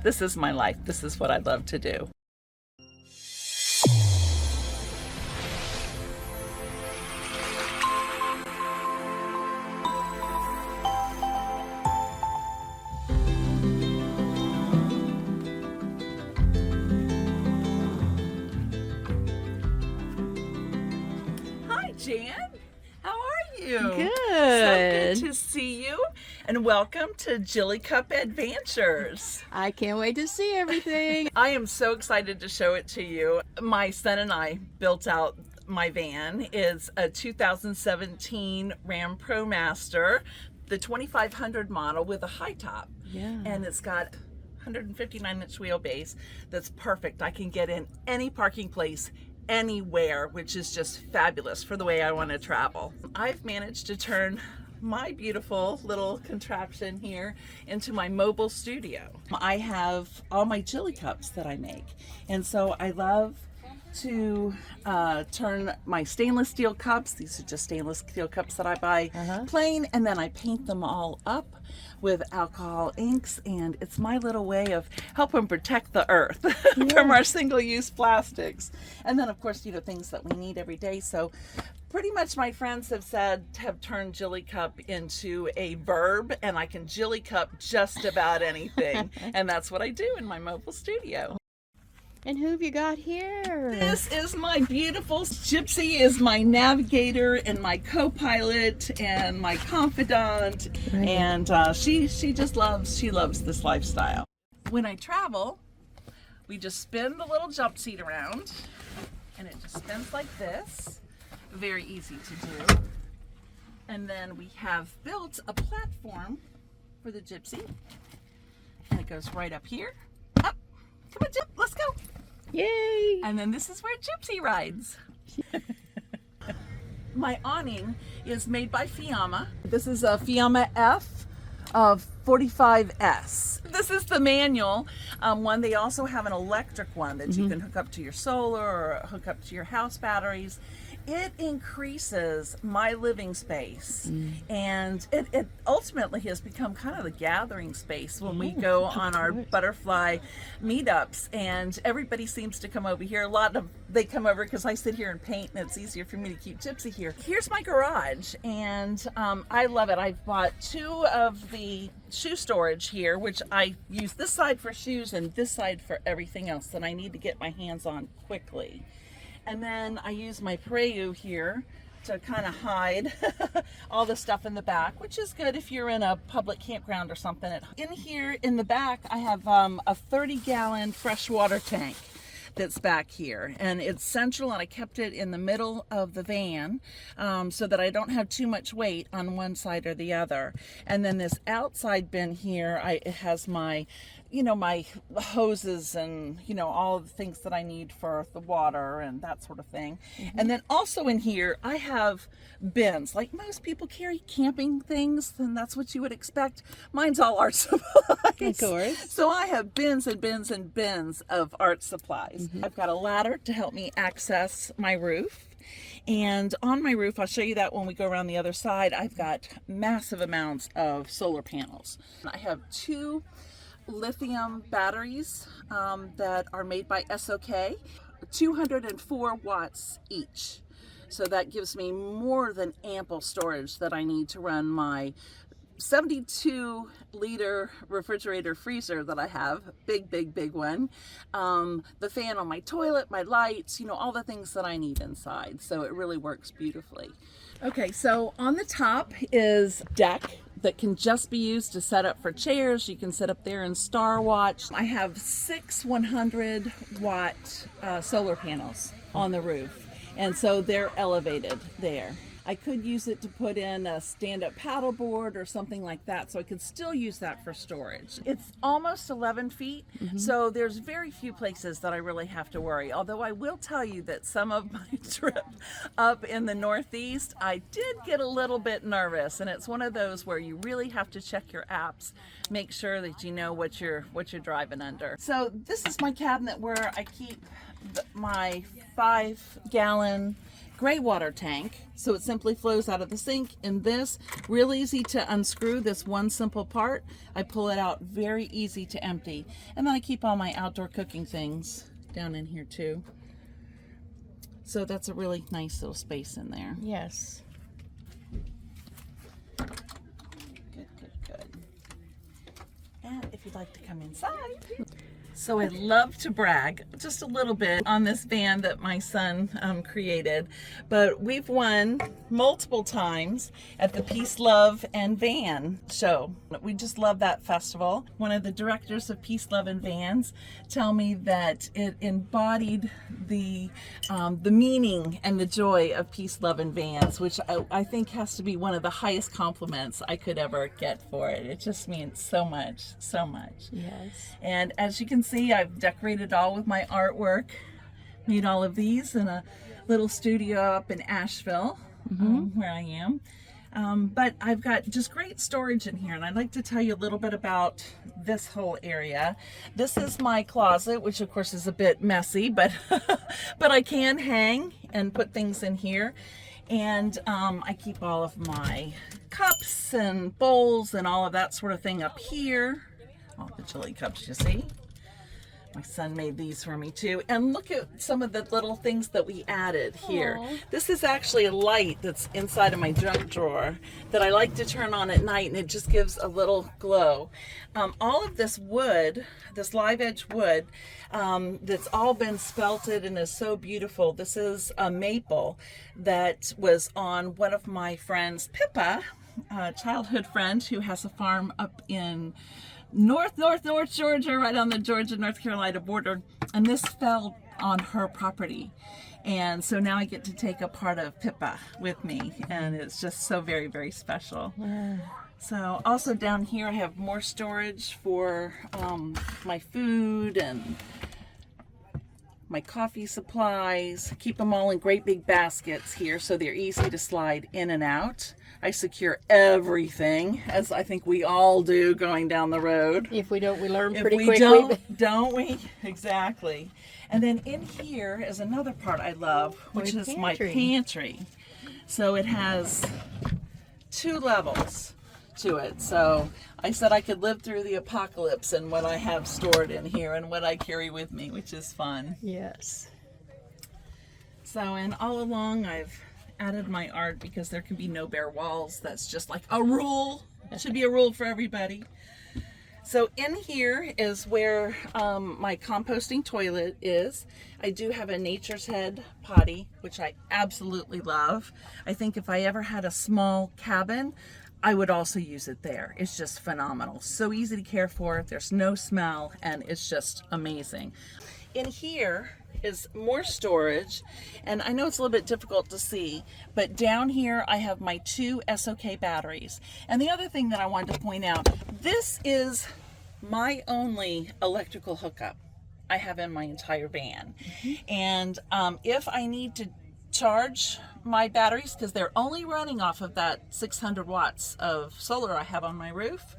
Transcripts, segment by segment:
This is my life. This is what I love to do. Jan, how are you? Good. So good to see you, and welcome to Jilly Cup Adventures. I can't wait to see everything. I am so excited to show it to you. My son and I built out my van. It's a 2017 Ram Promaster, the 2500 model with a high top. Yeah. And it's got 159-inch wheelbase that's perfect. I can get in any parking place anywhere, which is just fabulous for the way I want to travel. I've managed to turn my beautiful little contraption here into my mobile studio. I have all my Jilly cups that I make, and so I love to turn my stainless steel cups, these are just stainless steel cups that I buy plain, and then I paint them all up with alcohol inks, and it's my little way of helping protect the earth from our single-use plastics. And then of course, you know, things that we need every day. So pretty much my friends have turned Jilly Cup into a verb, and I can Jilly Cup just about anything. And that's what I do in my mobile studio. And who have you got here? This is my beautiful Gypsy, is my navigator and my co-pilot and my confidant. Right. And she loves this lifestyle. When I travel, we just spin the little jump seat around, and it just spins like this. Very easy to do. And then we have built a platform for the Gypsy, and it goes right up here. Up, come on, Gyp, let's go. Yay! And then this is where Gypsy rides. My awning is made by Fiamma. This is a Fiamma F of 45S. This is the manual one. They also have an electric one that you can hook up to your solar or hook up to your house batteries. It increases my living space, and it ultimately has become kind of the gathering space when we go on our butterfly meetups, and everybody seems to come over here. They come over because I sit here and paint, and it's easier for me to keep Gypsy here. Here's my garage, and I love it. I've bought 2 of the shoe storage here, which I use this side for shoes and this side for everything else that I need to get my hands on quickly. And then I use my Preu here to kind of hide all the stuff in the back, which is good if you're in a public campground or something. In here in the back, I have a 30-gallon freshwater tank that's back here, and it's central, and I kept it in the middle of the van so that I don't have too much weight on one side or the other. And then this outside bin here, it has my my hoses and all of the things that I need for the water and that sort of thing. And then also in here I have bins, like most people carry camping things, and that's what you would expect. Mine's all art supplies. Of course. So I have bins and bins and bins of art supplies. I've got a ladder to help me access my roof. And on my roof, I'll show you that when we go around the other side, I've got massive amounts of solar panels. I have 2 lithium batteries that are made by SOK, 204 watts each. So that gives me more than ample storage that I need to run my 72-liter refrigerator freezer that I have, big one, the fan on my toilet, my lights, all the things that I need inside. So it really works beautifully. Okay, so on the top is deck that can just be used to set up for chairs. You can sit up there and star watch. I have 6 100-watt solar panels on the roof, and so they're elevated there. I could use it to put in a stand-up paddleboard or something like that, so I could still use that for storage. It's almost 11 feet, so there's very few places that I really have to worry. Although I will tell you that some of my trip up in the Northeast, I did get a little bit nervous, and it's one of those where you really have to check your apps, make sure that you know what you're driving under. So this is my cabinet where I keep my 5-gallon gray water tank, so it simply flows out of the sink. In this, real easy to unscrew this one simple part. I pull it out, very easy to empty. And then I keep all my outdoor cooking things down in here too. So that's a really nice little space in there. Yes. Good, good, good. And if you'd like to come inside. So I love to brag just a little bit on this van that my son created, but we've won multiple times at the Peace, Love, and Van show. We just love that festival. One of the directors of Peace, Love, and Vans tell me that it embodied the meaning and the joy of Peace, Love, and Vans, which I think has to be one of the highest compliments I could ever get for it. It just means so much, so much. Yes. And as you can see, I've decorated all with my artwork, made all of these in a little studio up in Asheville, where I am. But I've got just great storage in here, and I'd like to tell you a little bit about this whole area. This is my closet, which of course is a bit messy, but but I can hang and put things in here. And I keep all of my cups and bowls and all of that sort of thing up here. All the chili cups, you see. My son made these for me too. And look at some of the little things that we added here. Aww. This is actually a light that's inside of my junk drawer that I like to turn on at night, and it just gives a little glow. All of this wood, this live edge wood, that's all been spelted and is so beautiful. This is a maple that was on one of my friends, Pippa, a childhood friend who has a farm up in North Georgia, right on the Georgia-North Carolina border, and this fell on her property. And so now I get to take a part of Pippa with me, and it's just so very, very special. Yeah. So also down here I have more storage for my food and my coffee supplies. Keep them all in great big baskets here so they're easy to slide in and out. I secure everything, as I think we all do going down the road. If we don't, we learn If pretty we quickly. don't we? Exactly. And then in here is another part I love, which My is my pantry. pantry. So it has 2 levels to it. So I said I could live through the apocalypse and what I have stored in here and what I carry with me, which is fun. Yes. So, and all along I've added my art because there can be no bare walls. That's just like a rule. It should be a rule for everybody. So in here is where my composting toilet is. I do have a Nature's Head potty, which I absolutely love. I think if I ever had a small cabin, I would also use it there. It's just phenomenal. So easy to care for. There's no smell, and it's just amazing. In here is more storage, and I know it's a little bit difficult to see, but down here I have my 2 SOK batteries. And the other thing that I wanted to point out, this is my only electrical hookup I have in my entire van. And if I need to charge my batteries, because they're only running off of that 600 watts of solar I have on my roof,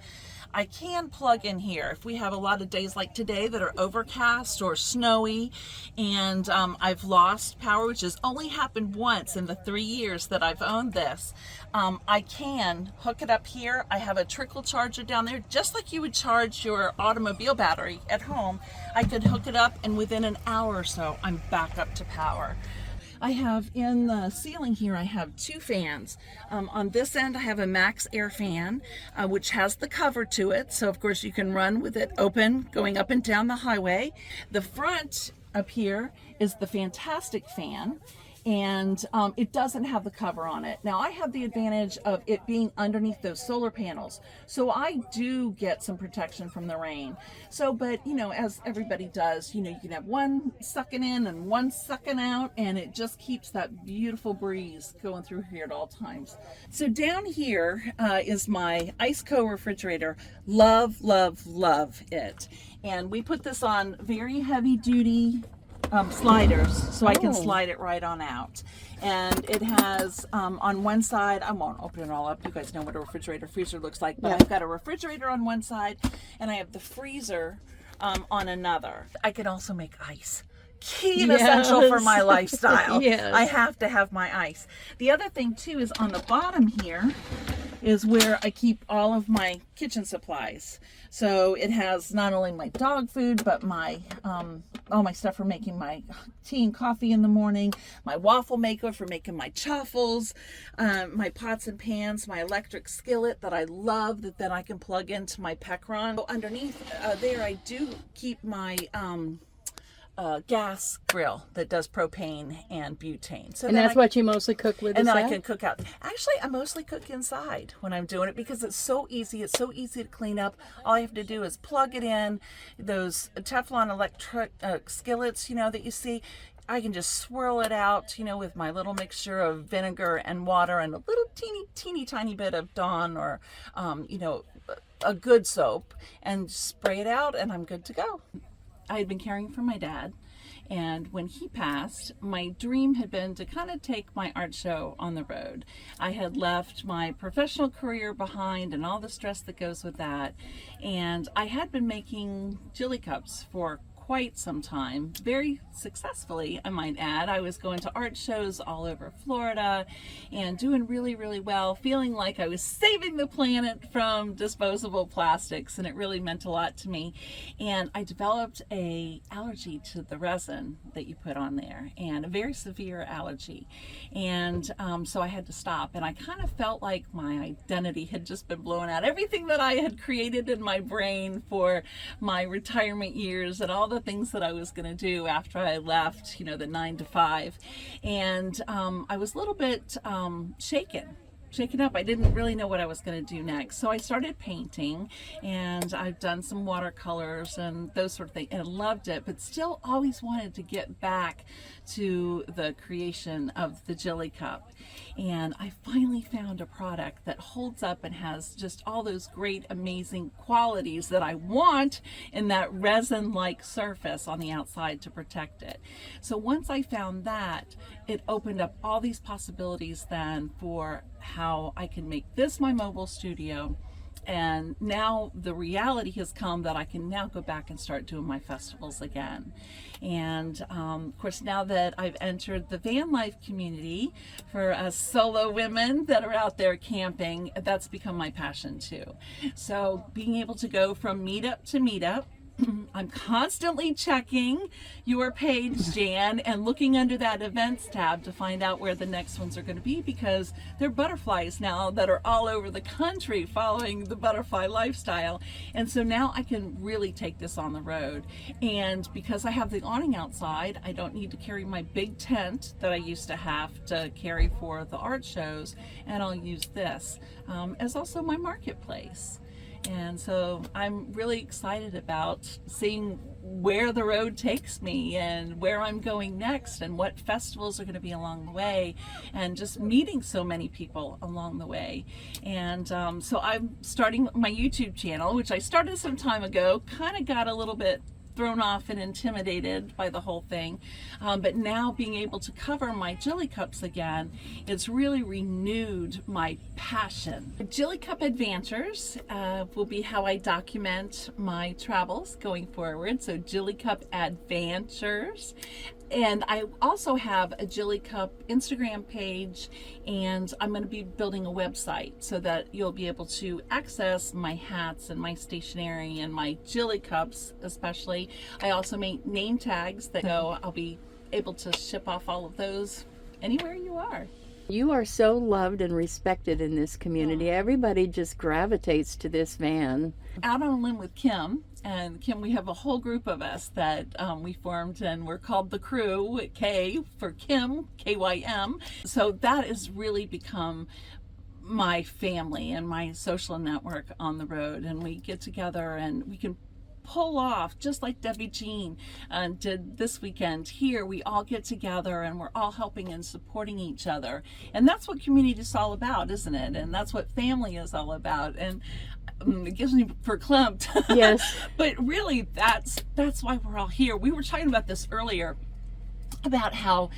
I can plug in here. If we have a lot of days like today that are overcast or snowy and I've lost power, which has only happened once in the 3 years that I've owned this, I can hook it up here. I have a trickle charger down there, just like you would charge your automobile battery at home. I could hook it up, and within an hour or so, I'm back up to power. I have in the ceiling here, I have 2 fans. On this end, I have a Max Air fan, which has the cover to it. So of course you can run with it open, going up and down the highway. The front up here is the Fantastic fan, and it doesn't have the cover on it. Now I have the advantage of it being underneath those solar panels, so I do get some protection from the rain. So, but you know, as everybody does, you know, you can have one sucking in and one sucking out, and it just keeps that beautiful breeze going through here at all times. So down here is my Iceco refrigerator. Love, love, love it. And we put this on very heavy duty sliders, so I can slide it right on out. And it has on one side, I won't open it all up, you guys know what a refrigerator freezer looks like, but I've got a refrigerator on one side and I have the freezer on another. I can also make ice key and essential for Yes. my lifestyle. Yes. I have to have my ice. The other thing too is on the bottom here is where I keep all of my kitchen supplies. So it has not only my dog food, but my all my stuff for making my tea and coffee in the morning, my waffle maker for making my chaffles, my pots and pans, my electric skillet that I love that then I can plug into my Pecron. So underneath there I do keep my gas grill that does propane and butane. So And then that's what you mostly cook with. and is then I that? can cook out. Actually, I mostly cook inside when I'm doing it because it's so easy. It's so easy to clean up. All I have to do is plug it in. Those Teflon electric skillets, you know, that you see, I can just swirl it out, you know, with my little mixture of vinegar and water and a little teeny tiny bit of Dawn or, you know, a good soap, and spray it out, and I'm good to go. I had been caring for my dad, and when he passed, my dream had been to kind of take my art show on the road. I had left my professional career behind and all the stress that goes with that, and I had been making Jilly Cups for quite some time, very successfully, I might add. I was going to art shows all over Florida and doing really well, feeling like I was saving the planet from disposable plastics, and it really meant a lot to me. And I developed a allergy to the resin that you put on there, and a very severe allergy. And so I had to stop, and I kind of felt like my identity had just been blown out. Everything that I had created in my brain for my retirement years and all the things that I was going to do after I left, you know, the 9 to 5. And I was a little bit shaken up. I didn't really know what I was going to do next. So I started painting, and I've done some watercolors and those sort of things, and I loved it, but still always wanted to get back to the creation of the Jilly Cup. And I finally found a product that holds up and has just all those great, amazing qualities that I want in that resin-like surface on the outside to protect it. So once I found that, it opened up all these possibilities then for how I can make this my mobile studio. And now the reality has come that I can now go back and start doing my festivals again. And of course, now that I've entered the van life community for us solo women that are out there camping, that's become my passion too. So being able to go from meetup to meetup, I'm constantly checking your page, Jan, and looking under that events tab to find out where the next ones are going to be, because there are butterflies now that are all over the country following the butterfly lifestyle. And so now I can really take this on the road. And because I have the awning outside, I don't need to carry my big tent that I used to have to carry for the art shows, and I'll use this as also my marketplace. And so I'm really excited about seeing where the road takes me and where I'm going next and what festivals are going to be along the way, and just meeting so many people along the way. And so I'm starting my YouTube channel, which I started some time ago, kind of got a little bit thrown off and intimidated by the whole thing, but now being able to cover my Jilly Cups again, it's really renewed my passion. Jilly Cup Adventures will be how I document my travels going forward, so Jilly Cup Adventures. And I also have a Jilly Cup Instagram page, and I'm going to be building a website so that you'll be able to access my hats and my stationery and my Jilly Cups especially. I also make name tags that I'll be able to ship off all of those anywhere you are. You are so loved and respected in this community. Everybody just gravitates to this van. Out on a limb with Kim, and Kim, we have a whole group of us that we formed, and we're called the Crew, K for Kim, K-Y-M. So that has really become my family and my social network on the road, and we get together and we can pull off, just like Debbie Jean did this weekend here. We all get together and we're all helping and supporting each other, and that's what community is all about, isn't it? And that's what family is all about. And it gives me verklempt. Yes. But really, that's why we're all here. We were talking about this earlier, about how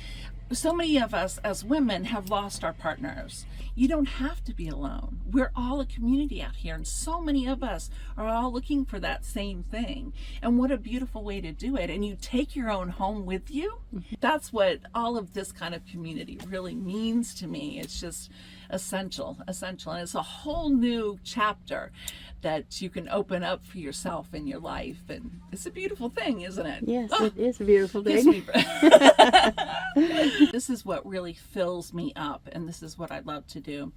So many of us as women have lost our partners. You don't have to be alone. We're all a community out here, and so many of us are all looking for that same thing. And what a beautiful way to do it. And you take your own home with you. That's what all of this kind of community really means to me. It's just essential. And it's a whole new chapter that you can open up for yourself in your life. And it's a beautiful thing, isn't it? Yes, it is a beautiful Gives thing. me This is what really fills me up, and this is what I love to do.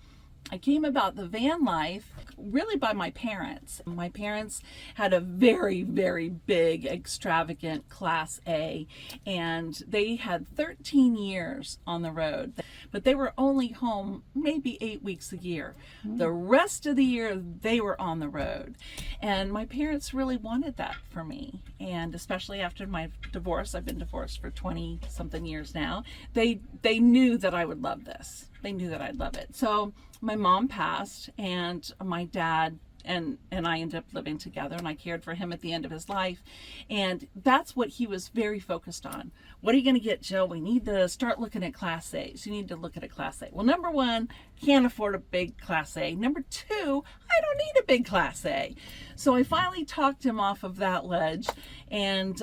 I came about the van life really by my parents. My parents had a very, very big, extravagant Class A, and they had 13 years on the road, but they were only home maybe 8 weeks a year. The rest of the year, they were on the road. And my parents really wanted that for me. And especially after my divorce, I've been divorced for 20 something years now, they knew that I would love this. They knew that I'd love it. So my mom passed, and my dad and I ended up living together, and I cared for him at the end of his life. And that's what he was very focused on. What are you going to get, Jill? We need to start looking at Class A's. You need to look at a Class A. Well, number one, can't afford a big Class A. Number two, I don't need a big Class A. So I finally talked him off of that ledge, and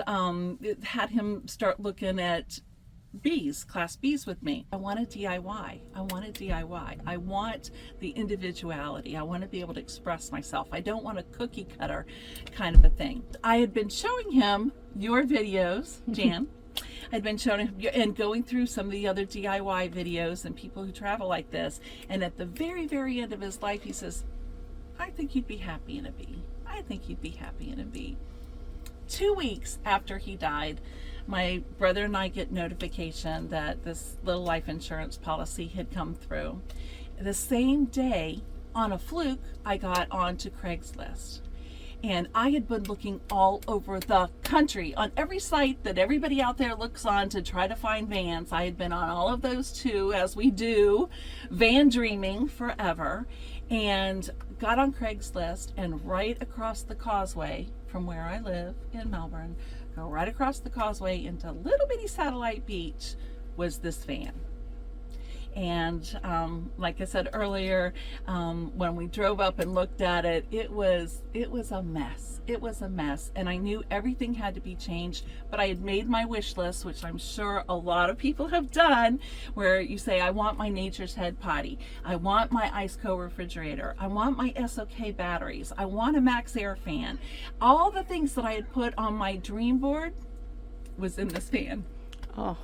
had him start looking at Class B's with me. I want a DIY. I want the individuality. I want to be able to express myself. I don't want a cookie cutter kind of a thing. I had been showing him your videos, Jan. I'd been showing him and going through some of the other DIY videos and people who travel like this. And at the very, very end of his life, he says, I think you'd be happy in a B. I think you'd be happy in a B. 2 weeks after he died, my brother and I get notification that this little life insurance policy had come through. The same day, on a fluke, I got onto Craigslist. And I had been looking all over the country on every site that everybody out there looks on to try to find vans. I had been on all of those too, as we do, van dreaming forever, and got on Craigslist, and right across the causeway from where I live in Melbourne, go right across the causeway into little bitty Satellite Beach, was this van. And like I said earlier, when we drove up and looked at it, it was a mess. It was a mess, and I knew everything had to be changed. But I had made my wish list, which I'm sure a lot of people have done, where you say, I want my Nature's Head potty, I want my Iceco refrigerator, I want my SOK batteries, I want a Max Air fan. All the things that I had put on my dream board was in this van. Oh.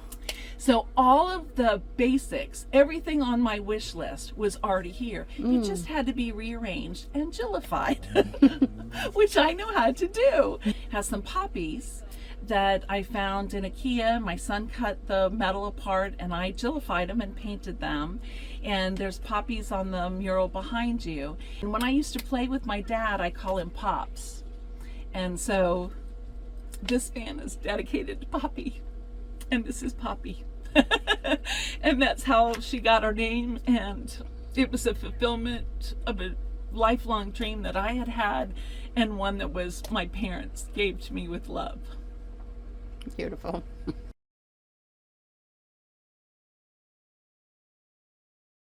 So all of the basics, everything on my wish list was already here. It just had to be rearranged and Jillified, which I know how to do. Has some poppies that I found in IKEA. My son cut the metal apart, and I Jillified them and painted them. And there's poppies on the mural behind you. And when I used to play with my dad, I call him Pops. And so this van is dedicated to Poppy. And this is Poppy. And that's how she got her name, and it was a fulfillment of a lifelong dream that I had had, and one that was my parents gave to me with love. Beautiful.